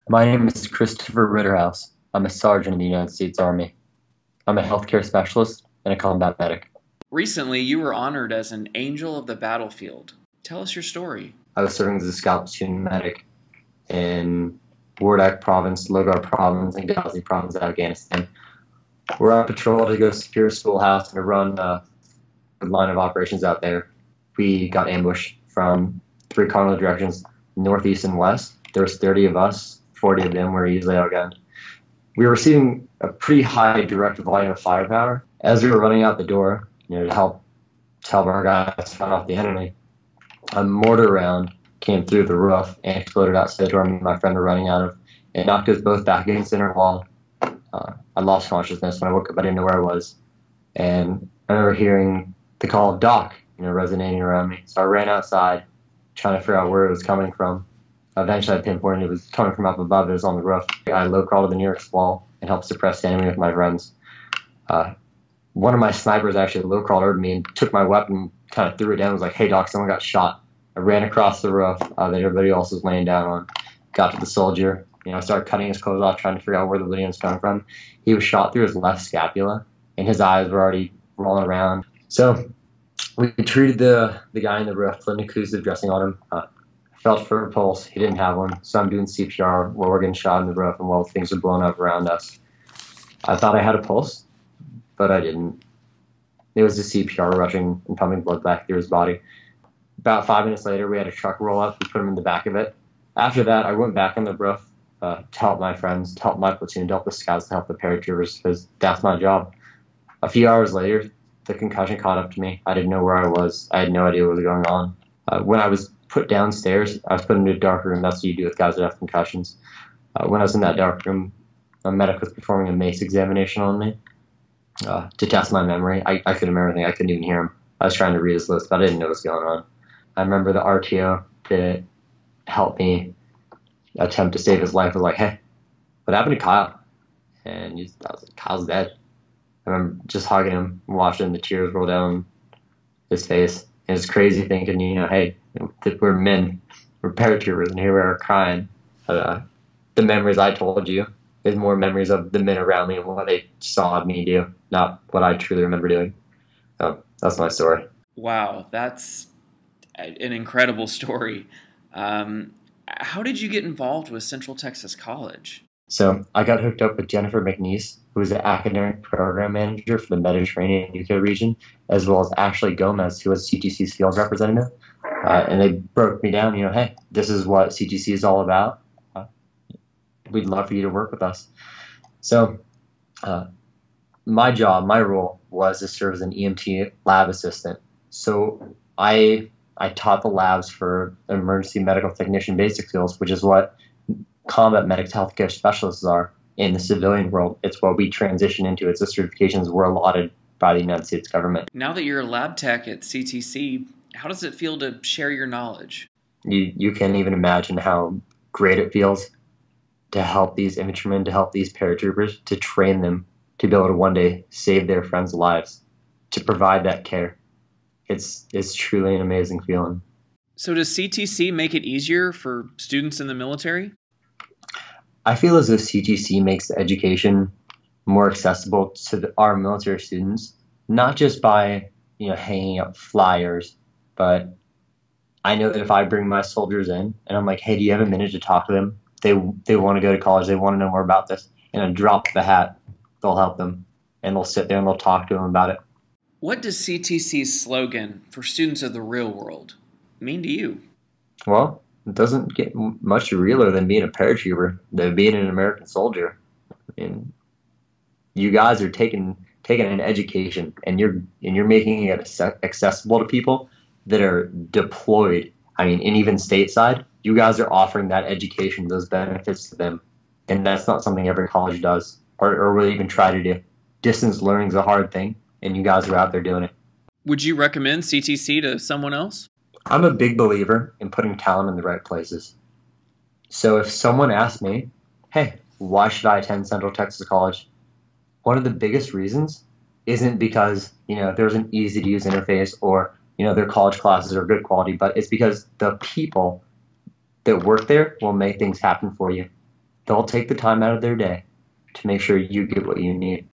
My name is Kristopher Ritterhouse. I'm a sergeant in the United States Army. I'm a healthcare specialist and a combat medic. Recently, you were honored as an Angel of the Battlefield. Tell us your story. I was serving as a scout platoon medic in Wardak Province, Logar Province, and Ghazni Province, Afghanistan. We're on patrol to go secure a schoolhouse and to run a line of operations out there. We got ambushed from three cardinal directions, northeast and west. There was 30 of us, 40 of them were easily outgunned. We were receiving a pretty high direct volume of firepower. As we were running out the door, to help our guys fight off the enemy, a mortar round came through the roof and exploded outside the door me and my friend were running out of. It knocked us both back against the inner wall. I lost consciousness. When I woke up, I didn't know where I was. And I remember hearing the call of Doc, resonating around me. So I ran outside, trying to figure out where it was coming from. Eventually, I pinpointed it was coming from up above. It was on the roof. I low-crawled to the nearest wall and helped suppress the enemy with my friends. One of my snipers actually low-crawled over me and took my weapon, kind of threw it down, and was like, "Hey, Doc, someone got shot." I ran across the roof that everybody else was laying down on, got to the soldier. I started cutting his clothes off, trying to figure out where the bleeding was coming from. He was shot through his left scapula, and his eyes were already rolling around. So we treated the guy in the roof, put an occlusive dressing on him, felt for a pulse. He didn't have one, so I'm doing CPR while we're getting shot in the roof and while things are blowing up around us. I thought I had a pulse, but I didn't. It was the CPR rushing and pumping blood back through his body. About 5 minutes later, we had a truck roll up. We put him in the back of it. After that, I went back on the roof to help my friends, to help my platoon, to help the scouts, to help the paratroopers, because that's my job. A few hours later, the concussion caught up to me. I didn't know where I was. I had no idea what was going on. When I was put downstairs, I was put into a dark room. That's what you do with guys that have concussions. When I was in that dark room, a medic was performing a mace examination on me to test my memory. I couldn't remember anything. I couldn't even hear him. I was trying to read his list, but I didn't know what was going on. I remember the RTO that helped me attempt to save his life was like, "Hey, what happened to Kyle?" And I was like, "Kyle's dead." I remember just hugging him and watching the tears roll down his face. And it's crazy thinking, hey, we're men, we're paratroopers, and here we are crying. But, the memories I told you is more memories of the men around me and what they saw me do, not what I truly remember doing. So that's my story. Wow, that's an incredible story. How did you get involved with Central Texas College? So I got hooked up with Jennifer McNeese, who was the academic program manager for the Mediterranean and UK region, as well as Ashley Gomez, who was CTC's field representative. And they broke me down, hey, this is what CTC is all about. We'd love for you to work with us. So my role was to serve as an EMT lab assistant. So I taught the labs for emergency medical technician basic skills, which is what combat medics, healthcare specialists are in the civilian world. It's what we transition into. It's the certifications we're allotted by the United States government. Now that you're a lab tech at CTC, how does it feel to share your knowledge? You can't even imagine how great it feels to help these infantrymen, to help these paratroopers, to train them to be able to one day save their friends' lives, to provide that care. It's truly an amazing feeling. So does CTC make it easier for students in the military? I feel as though CTC makes the education more accessible to our military students, not just by hanging up flyers, but I know that if I bring my soldiers in and I'm like, "Hey, do you have a minute to talk to them? They want to go to college. They want to know more about this," and I drop the hat, they'll help them, and they'll sit there and they'll talk to them about it. What does CTC's slogan for students of the real world mean to you? Well, it doesn't get much realer than being a paratrooper, than being an American soldier. And you guys are taking an education, and you're making it accessible to people that are deployed. And even stateside, you guys are offering that education, those benefits to them, and that's not something every college does, or will even try to do. Distance learning is a hard thing, and you guys are out there doing it. Would you recommend CTC to someone else? I'm a big believer in putting talent in the right places. So if someone asks me, "Hey, why should I attend Central Texas College?" One of the biggest reasons isn't because, there's an easy to use interface or, their college classes are good quality, but it's because the people that work there will make things happen for you. they'll take the time out of their day to make sure you get what you need.